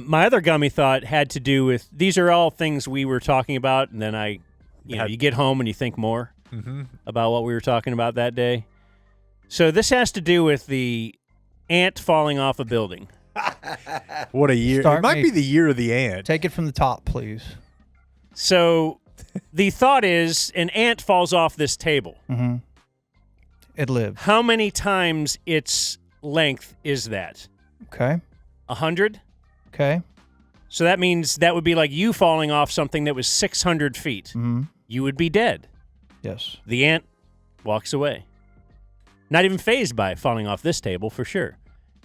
My other gummy thought had to do with, these are all things we were talking about, and then you get home and you think more about what we were talking about that day. So this has to do with the ant falling off a building. What a year. It might be the year of the ant. Take it from the top, please. So the thought is an ant falls off this table. Mm-hmm. It lives. How many times its length is that? Okay. 100? Okay. So that means that would be like you falling off something that was 600 feet. Mm-hmm. You would be dead. Yes. The ant walks away. Not even fazed by falling off this table, for sure.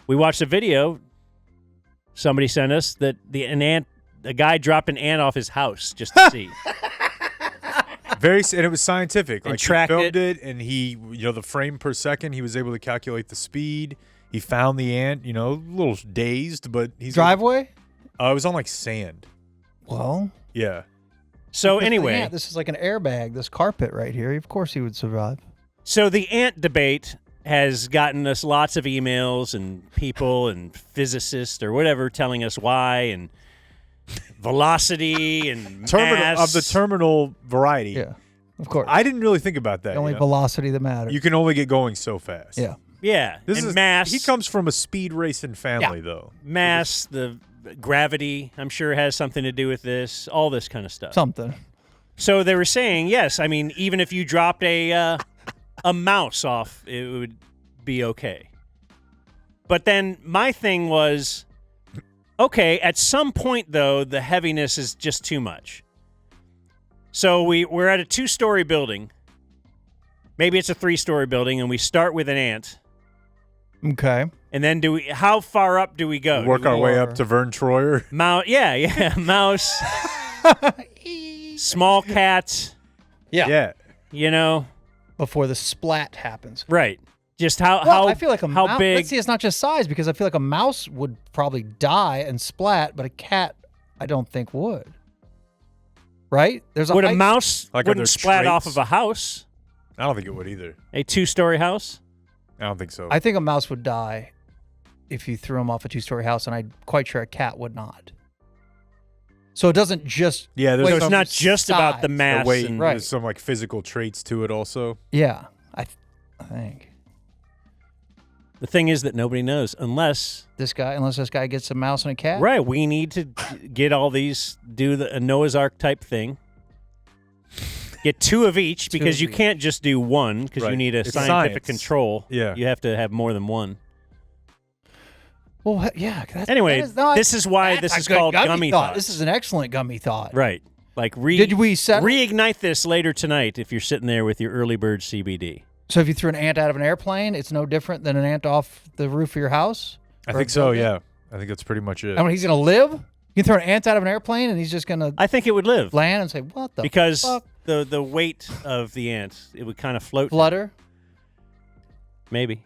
We watched a video somebody sent us that a guy dropped an ant off his house just to see. And it was scientific. And like tracked he filmed it, and he, the frame per second, he was able to calculate the speed. He found the ant, a little dazed, but he's driveway. It was on like sand. Well, yeah. So anyway, this is like an airbag. This carpet right here. Of course, he would survive. So the ant debate has gotten us lots of emails and people and physicists or whatever telling us why and velocity and mass. Of the terminal variety. Yeah, of course. I didn't really think about that. The only velocity that matters. You can only get going so fast. Yeah. Yeah. Mass. He comes from a speed racing family, though. Mass, the gravity, I'm sure has something to do with this, all this kind of stuff. Something. So they were saying, yes, I mean, even if you dropped a mouse off, it would be okay. But then my thing was, okay, at some point, though, the heaviness is just too much. So we're at a 2-story building. Maybe it's a 3-story building, and we start with an ant. Okay. And then how far up do we go? Work our way up to Vern Troyer? Mouse. Small cat. Yeah. Before the splat happens. Right. Just how I feel like how big? Let's see, it's not just size, because I feel like a mouse would probably die and splat, but a cat I don't think would. Right? Would a mouse wouldn't splat traits? off of a house? I don't think it would either. A 2-story house? I don't think so. I think a mouse would die if you threw him off a 2-story house, and I'm quite sure a cat would not. So it doesn't just... Yeah, so it's not just about the mass. The weight, and, There's some physical traits to it also. Yeah, I think. The thing is that nobody knows unless this guy gets a mouse and a cat. Right. We need to get all these, do a Noah's Ark type thing. Get 2 of each, because you can't just do one, because you need a scientific control. Yeah. You have to have more than one. Well, yeah. This is why this is called Gummy Thoughts. This is an excellent gummy thought. Right. Like Did we reignite this later tonight if you're sitting there with your early bird CBD. So if you threw an ant out of an airplane, it's no different than an ant off the roof of your house? I think so, yeah. I think that's pretty much it. I mean, he's going to live? You can throw an ant out of an airplane and he's just going to... I think it would live. Land and say, what the Because fuck? the weight of the ant, it would kind of float. Flutter? Maybe.